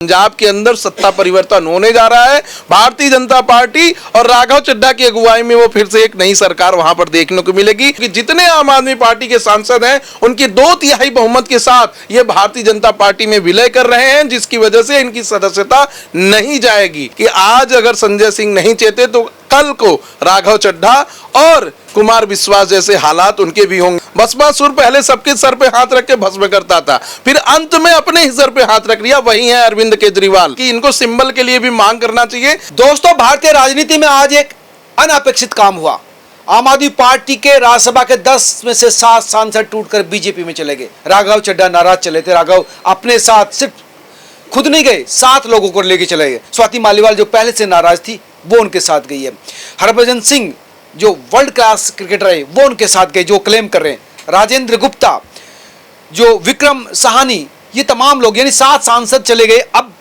पंजाब के अंदर सत्ता परिवर्तन होने जा रहा है। भारतीय जनता पार्टी और राघव चड्ढा की अगुवाई में वो फिर से एक नई सरकार वहां पर देखने को मिलेगी कि जितने आम आदमी पार्टी के सांसद हैं उनकी 2/3 बहुमत के साथ ये भारतीय जनता पार्टी में विलय कर रहे हैं, जिसकी वजह से इनकी सदस्यता नहीं जाएगी। कि आज अगर संजय सिंह नहीं चेते तो कल को राघव चड्ढा और कुमार विश्वास जैसे हालात उनके भी होंगे। बसपा सुर पहले सबके सर पे हाथ रख के भस्म करता था, फिर अंत में अपने ही सर पे हाथ रख लिया। वही है अरविंद केजरीवाल कि इनको सिंबल के लिए भी मांग करना चाहिए। दोस्तों, भारतीय राजनीति में आज एक अनअपेक्षित काम हुआ। आम आदमी पार्टी के राज्यसभा के 10 में से 7 सांसद टूटकर बीजेपी में चले गए। राघव चड्ढा नाराज चले थे। राघव अपने साथ सिर्फ खुद नहीं गए, 7 लोगों को लेके चले गए। स्वाति मालीवाल जो पहले से नाराज थी वो उनके साथ गई है। हरभजन सिंह जो वर्ल्ड क्लास क्रिकेटर है वो उनके साथ गए, जो क्लेम कर रहे हैं। राजेंद्र गुप्ता, जो विक्रम साहनी, ये तमाम लोग यानी 7 सांसद चले गए। अब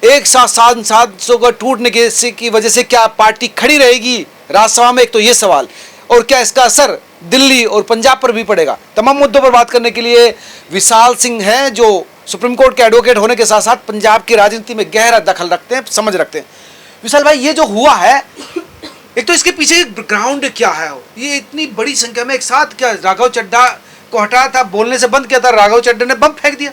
एक साथ सांसदों का टूटने की वजह से क्या पार्टी खड़ी रहेगी राज्यसभा में? एक तो ये सवाल, और क्या इसका असर दिल्ली और पंजाब पर भी पड़ेगा? तमाम मुद्दों पर बात करने के लिए विशाल सिंह हैं, जो सुप्रीम कोर्ट के एडवोकेट होने के साथ साथ पंजाब की राजनीति में गहरा दखल रखते हैं, समझ रखते हैं। विशाल भाई, ये जो हुआ है, एक तो इसके पीछे ग्राउंड क्या है? ये इतनी बड़ी संख्या में एक साथ क्या राघव चड्ढा को हटाया था, बोलने से बंद किया था, राघव चड्ढा ने बम फेंक दिया।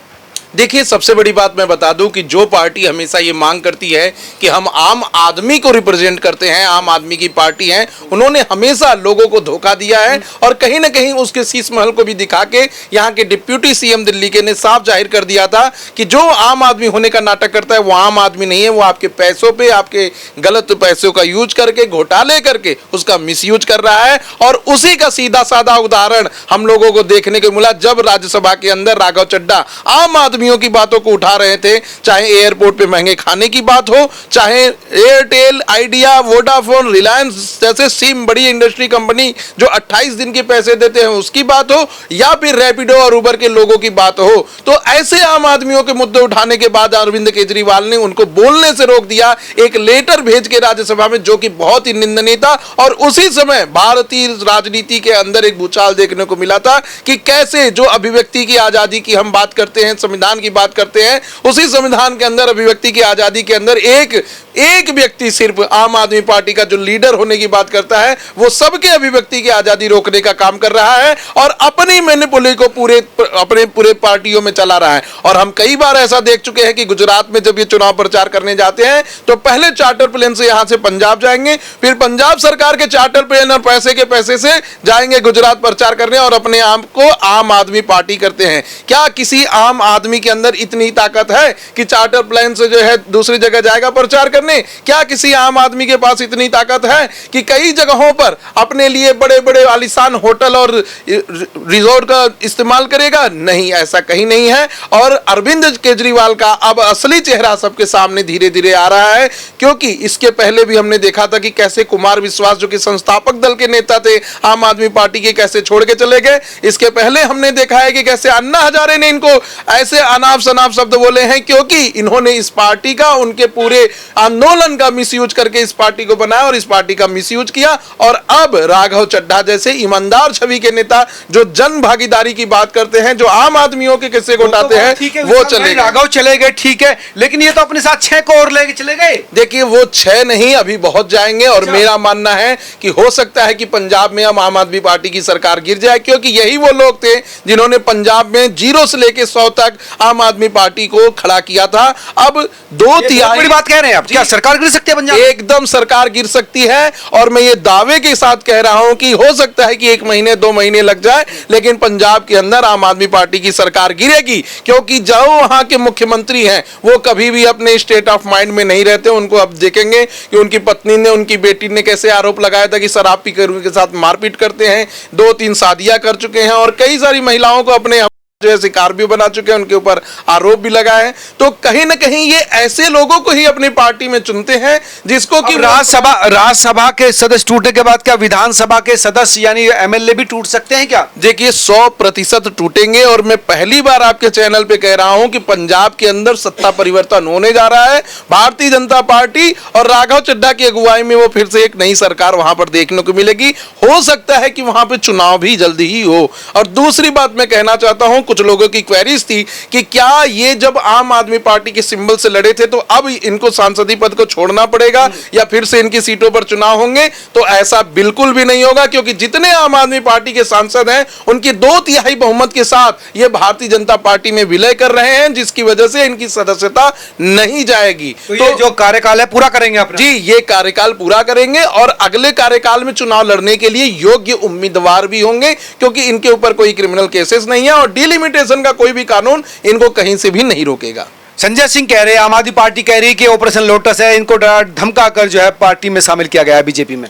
देखिए, सबसे बड़ी बात मैं बता दूं कि जो पार्टी हमेशा ये मांग करती है कि हम आम आदमी को रिप्रेजेंट करते हैं, आम आदमी की पार्टी है, उन्होंने हमेशा लोगों को धोखा दिया है। और कहीं ना कहीं उसके शीश महल को भी दिखा के यहाँ के डिप्यूटी सीएम दिल्ली के ने साफ जाहिर कर दिया था कि जो आम आदमी होने का नाटक करता है वो आम आदमी नहीं है, वो आपके पैसों पे, आपके गलत पैसों का यूज करके, घोटाले करके उसका मिसयूज कर रहा है। और उसी का सीधा साधा उदाहरण हम लोगों को देखने को मिला जब राज्यसभा के अंदर राघव चड्ढा आम आदमी की बातों को उठा रहे थे। चाहे एयरपोर्ट पे महंगे खाने की बात हो, चाहे एयरटेल, आइडिया, वोडाफोन, रिलायंस जैसे सिम बड़ी इंडस्ट्री कंपनी जो 28 दिन के पैसे देते हैं उसकी बात हो, या फिर रैपिडो और उबर के लोगों की बात हो। तो ऐसे आम आदमियों के मुद्दे उठाने के बाद अरविंद केजरीवाल ने उनको बोलने से रोक दिया, एक लेटर भेज के राज्यसभा में, जो कि बहुत ही निंदनीय था। और उसी समय भारतीय राजनीति के अंदर एक भूचाल देखने को मिला था कि कैसे जो अभिव्यक्ति की आजादी की हम बात करते हैं, संविधान की बात करते हैं, उसी संविधान के अंदर अभिव्यक्ति की आजादी के अंदर एक व्यक्ति सिर्फ आम आदमी पार्टी का जो लीडर होने की बात करता है, वो सबके अभिव्यक्ति की आजादी रोकने का काम कर रहा है और अपनी मैनिपुलेशन को अपने पूरे पार्टियों में चला रहा है। और हम कई बार ऐसा देख चुके हैं कि गुजरात में जब ये चुनाव प्रचार करने जाते हैं तो पहले चार्टर प्लेन से यहां से पंजाब जाएंगे, फिर पंजाब सरकार के चार्टर प्लेन और पैसे से जाएंगे गुजरात प्रचार करने और अपने आप को आम आदमी पार्टी करते हैं। क्या किसी आम आदमी के अंदर इतनी ताकत है कि चार्टर प्लेन से जो है दूसरी जगह जाएगा प्रचार करने? क्या किसी आम आदमी के पास इतनी ताकत है कि कई जगहों पर अपने लिए बड़े बड़े आलीशान होटल और रिजॉर्ट का इस्तेमाल करेगा? नहीं, ऐसा कहीं नहीं है। और अरविंद केजरीवाल का अब असली चेहरा सबके सामने धीरे धीरे आ रहा है, क्योंकि इसके पहले भी हमने देखा था कि कैसे कुमार विश्वास जो कि संस्थापक दल के नेता थे आम आदमी पार्टी के, कैसे छोड़ के चले गए। इसके पहले हमने देखा है कि कैसे अन्ना हजारे ने इनको ऐसे अनाप शनाप शब्द बोले हैं, क्योंकि इन्होंने इस पार्टी का, उनके पूरे आंदोलन का मिसयूज करके इस पार्टी को बनाया और इस पार्टी का मिसयूज किया। और अब राघव चड्ढा जैसे ईमानदार छवि के नेता जो जन भागीदारी की बात करते हैं, जो आम आदमियों के किस्से को उठाते हैं, वो चले गए। राघव चले गए, ठीक है, लेकिन ये तो अपने साथ 6 को और लेके चले गए। देखिए, वो 6 नहीं, अभी बहुत जाएंगे। और मेरा मानना है कि हो सकता है कि पंजाब में अब आम आदमी पार्टी की सरकार गिर जाए, क्योंकि यही वो लोग थे जिन्होंने पंजाब में 0 से लेके 100 तक आम आदमी पार्टी को खड़ा किया था। अब 2/3 बड़ी बात कह रहे हैं आप, क्या सरकार गिर सकती है पंजाब? एकदम सरकार गिर सकती है। और मैं ये दावे के साथ कह रहा हूं कि हो सकता है कि 1 महीने 2 महीने लग जाए, लेकिन पंजाब के अंदर आम आदमी पार्टी की सरकार गिरेगी। क्योंकि जो वहां के मुख्यमंत्री हैं वो कभी भी अपने स्टेट ऑफ माइंड में नहीं रहते। उनको अब देखेंगे कि उनकी पत्नी ने, उनकी बेटी ने कैसे आरोप लगाया था कि शराब पीकर के साथ मारपीट करते हैं, 2-3 शादियां कर चुके हैं और कई सारी महिलाओं को अपने जो है शिकार भी बना चुके हैं, उनके ऊपर आरोप भी लगाए हैं। तो कहीं ना कहीं ये ऐसे लोगों को ही अपनी पार्टी में चुनते हैं जिसको कि राज्यसभा के सदस्य टूटने के बाद क्या विधानसभा के सदस्य यानी एमएलए भी टूट सकते हैं क्या? देखिए, 100% टूटेंगे। और मैं पहली बार आपके चैनल पे कह रहा हूं कि पंजाब के अंदर सत्ता परिवर्तन होने जा रहा है। भारतीय जनता पार्टी और राघव चड्ढा की अगुवाई में वो फिर से एक नई सरकार वहां पर देखने को मिलेगी। हो सकता है कि वहां पर चुनाव भी जल्दी ही हो। और दूसरी बात मैं कहना चाहता हूं, कुछ लोगों की क्वेरीज थी कि क्या ये जब आम आदमी पार्टी के सिंबल से लड़े थे तो अब इनको सांसदीय पद को छोड़ना पड़ेगा या फिर से इनकी सीटों पर चुनाव होंगे, तो ऐसा बिल्कुल भी नहीं होगा, क्योंकि जितने आम आदमी पार्टी के सांसद हैं उनकी 2/3 बहुमत के साथ ये भारतीय जनता पार्टी में विलय कर रहे हैं, जिसकी वजह से इनकी सदस्यता नहीं जाएगी। तो ये जो कार्यकाल है पूरा करेंगे अपना? जी, ये कार्यकाल पूरा करेंगे और अगले कार्यकाल में चुनाव लड़ने के लिए योग्य उम्मीदवार भी होंगे, क्योंकि इनके ऊपर कोई क्रिमिनल केसेस नहीं है और डिलिमिटेशन का कोई भी कानून इनको कहीं से भी नहीं रोकेगा। संजय सिंह कह रहे हैं, आम आदमी पार्टी कह रही है कि ऑपरेशन लोटस है, इनको डरा धमका कर जो है पार्टी में शामिल किया गया है बीजेपी में।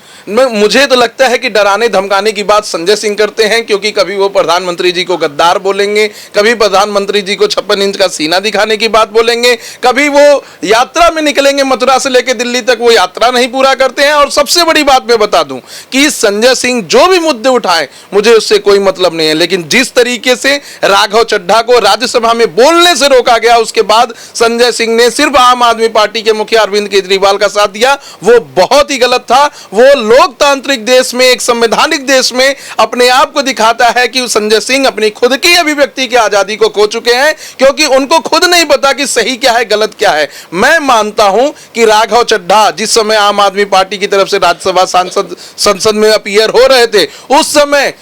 मुझे तो लगता है कि डराने धमकाने की बात संजय सिंह करते हैं, क्योंकि कभी वो प्रधानमंत्री जी को गद्दार बोलेंगे, कभी प्रधानमंत्री जी को 56 इंच का सीना दिखाने की बात बोलेंगे, कभी वो यात्रा में निकलेंगे मथुरा से लेकर दिल्ली तक, वो यात्रा नहीं पूरा करते हैं। और सबसे बड़ी बात मैं बता दूं कि संजय सिंह जो भी मुद्दे उठाए मुझे उससे कोई मतलब नहीं है, लेकिन जिस तरीके से राघव चड्ढा को राज्यसभा में बोलने से रोका गया, उसके बाद संजय सिंह ने सिर्फ आम आदमी पार्टी के मुखिया अरविंद केजरीवाल का साथ दिया, वो बहुत ही गलत था। वो लोकतांत्रिक देश में, एक संवैधानिक देश में अपने आप को दिखाता है कि संजय सिंह अपनी खुद की अभिव्यक्ति की आजादी को खो चुके हैं, क्योंकि उनको खुद नहीं पता कि सही क्या है गलत क्या है। मैं मानता हूं कि राघव चड्ढा जिस समय आम आदमी पार्टी की तरफ से राज्यसभा संसद में अपीयर हो रहे थे, उस समय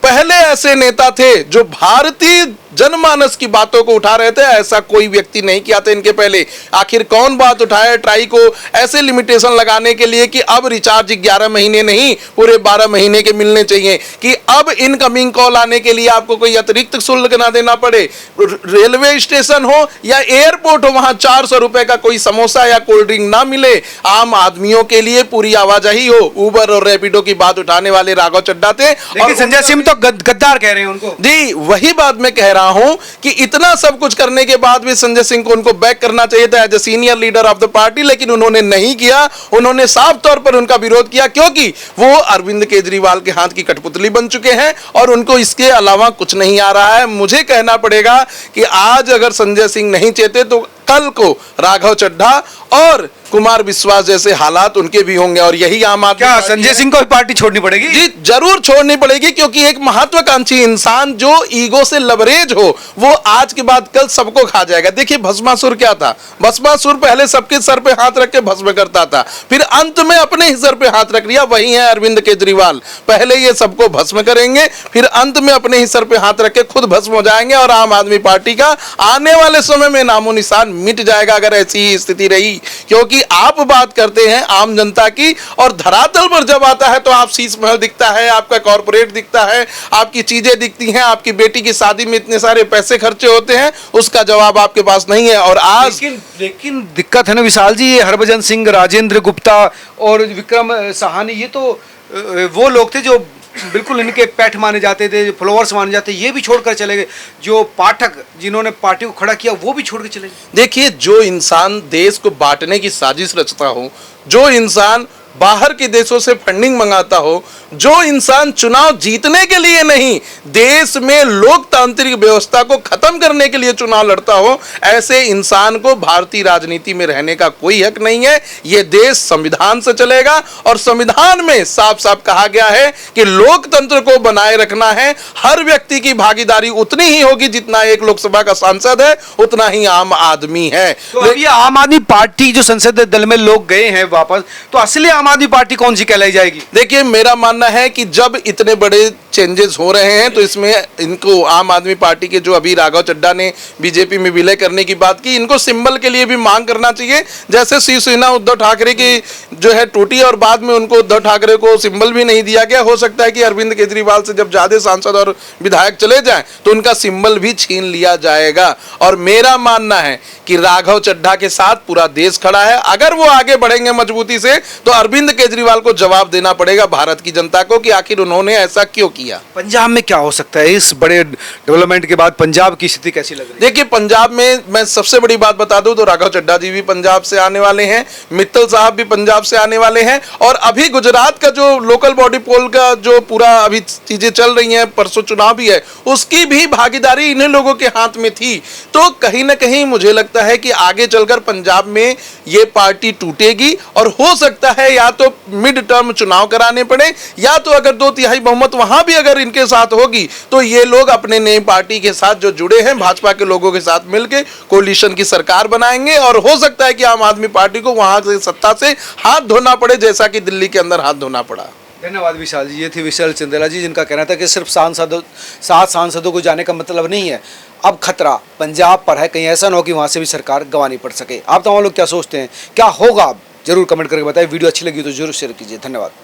पहले ऐसे नेता थे जो भारतीय जनमानस की बातों को उठा रहे थे, ऐसा कोई व्यक्ति नहीं किया था इनके पहले। आखिर कौन बात उठाया ट्राई को ऐसे लिमिटेशन लगाने के लिए कि अब रिचार्ज 11 महीने नहीं पूरे 12 महीने के मिलने चाहिए, कि अब इनकमिंग कॉल आने के लिए आपको कोई अतिरिक्त शुल्क ना देना पड़े, रेलवे स्टेशन हो या एयरपोर्ट हो वहां 400 रुपए का कोई समोसा या कोल्ड ड्रिंक ना मिले, आम आदमियों के लिए पूरी आवाजाही हो। उबर और रैपिडो की बात उठाने वाले राघव चड्ढा थे। और संजय सिंह तो गद्दार कह रहे हैं उनको। जी, वही बात मैं कह रहा हूं कि इतना सब कुछ करने के बाद भी संजय सिंह को उनको बैक करना चाहिए था as a senior leader of the party, लेकिन उन्होंने नहीं किया। उन्होंने साफ तौर पर उनका विरोध किया, क्योंकि वो अरविंद केजरीवाल के हाथ की कठपुतली बन चुके हैं और उनको इसके अलावा कुछ नहीं आ रहा है। मुझे कहना पड़ेगा कि आज अगर संजय सिंह नहीं चाहते तो कल को राघव चड्ढा और कुमार विश्वास जैसे हालात उनके भी होंगे, और यही आम आदमी क्या संजय सिंह को भी पार्टी छोड़नी पड़ेगी? जी, जरूर छोड़नी पड़ेगी, क्योंकि एक महत्वाकांक्षी इंसान जो ईगो से लबरेज हो वो आज के बाद कल सबको खा जाएगा। देखिए भस्मासुर क्या था, भस्मासुर पहले सबके सर पे हाथ रख के भस्म करता था, फिर अंत में अपने ही सर पे हाथ रख लिया। वही है अरविंद केजरीवाल, पहले ये सबको भस्म करेंगे, फिर अंत में अपने ही सर पे हाथ रख के खुद भस्म हो जाएंगे और आम आदमी पार्टी का आने वाले समय में नामो निशान मिट जाएगा अगर ऐसी ही स्थिति रही। क्योंकि आप बात करते हैं आम जनता की और धरातल पर जब आता है तो आप शीश महल दिखता है, आपका कॉर्पोरेट दिखता है, आपकी चीजें दिखती हैं, आपकी बेटी की शादी में इतने सारे पैसे खर्चे होते हैं, उसका जवाब आपके पास नहीं है। और आज लेकिन दिक्कत है ना विशाल जी, ये हरभजन सिंह, राजेंद्र गुप्ता और विक्रम साहानी, ये तो वो लोग थे जो बिल्कुल इनके पैठ माने जाते थे, फॉलोअर्स माने जाते, ये भी छोड़कर चले गए। जो पाठक जिन्होंने पार्टी को खड़ा किया वो भी छोड़ के चले गए। देखिए, जो इंसान देश को बांटने की साजिश रचता हो, जो इंसान बाहर के देशों से फंडिंग मंगाता हो, जो इंसान चुनाव जीतने के लिए नहीं देश में लोकतांत्रिक व्यवस्था को खत्म करने के लिए चुनाव लड़ता हो, ऐसे इंसान को भारतीय राजनीति में रहने का कोई हक नहीं है। यह देश संविधान से चलेगा और संविधान में साफ साफ कहा गया है कि लोकतंत्र को बनाए रखना है, हर व्यक्ति की भागीदारी उतनी ही होगी जितना एक लोकसभा का सांसद है उतना ही आम आदमी है। तो अब ये आम आदमी पार्टी जो संसदीय दल में लोग गए हैं वापस, तो असली आम आदमी पार्टी कौन सी कहलाई जाएगी? देखिए, मेरा मानना है कि जब इतने बड़े चेंजेस हो रहे हैं तो इसमें इनको आम आदमी पार्टी के जो अभी राघव चड्ढा ने बीजेपी में विलय करने की बात की, इनको सिंबल के लिए भी मांग करना चाहिए। जैसे शिवसेना उद्धव ठाकरे की जो है टूटी और बाद में उनको उद्धव ठाकरे को सिंबल भी नहीं दिया गया, हो सकता है कि अरविंद केजरीवाल से जब ज्यादा सांसद और विधायक चले जाएं तो उनका सिंबल भी छीन लिया जाएगा। और मेरा मानना है कि राघव चड्ढा के साथ पूरा देश खड़ा है। अगर वो आगे बढ़ेंगे मजबूती से तो अरविंद केजरीवाल को जवाब देना पड़ेगा भारत की जनता को कि आखिर उन्होंने ऐसा क्यों किया। पंजाब में क्या हो सकता है इस बड़े डेवलपमेंट के बाद? पंजाब की स्थिति कैसी लग रही है? देखिए, पंजाब में मैं सबसे बड़ी बात बता दूं तो राघव चड्ढा जी भी पंजाब से आने वाले हैं, मित्तल साहब भी पंजाब से आने वाले हैं, और अभी गुजरात का जो लोकल बॉडी पोल का जो पूरा अभी चीजें चल रही हैं, परसों चुनाव भी है, उसकी भी भागीदारी इन्हीं लोगों के हाथ में थी। तो कहीं ना कहीं मुझे लगता है कि आगे चलकर पंजाब में ये पार्टी टूटेगी और हो सकता है या तो मिड टर्म चुनाव कराने पड़े या तो अगर 2/3 बहुमत वहां भी अगर इनके साथ होगी तो ये लोग अपने नई पार्टी के साथ जो जुड़े हैं भाजपा के लोगों के साथ मिलकर कोalition की सरकार बनाएंगे और हो सकता है कि आम आदमी पार्टी को वहां से सत्ता से हाथ धोना पड़े, जैसा कि दिल्ली के अंदर हाथ धोना पड़ा। धन्यवाद विशाल जी। ये थे विशाल चंदेला जी, जिनका कहना था कि सिर्फ 7 सांसदों को जाने का मतलब नहीं है, अब खतरा पंजाब पर है, कहीं ऐसा ना हो कि वहां से भी सरकार गंवानी पड़ सके। आप तमाम लोग क्या सोचते हैं, क्या होगा, जरूर कमेंट करके बताएं। वीडियो अच्छी लगी तो जरूर शेयर कीजिए। धन्यवाद।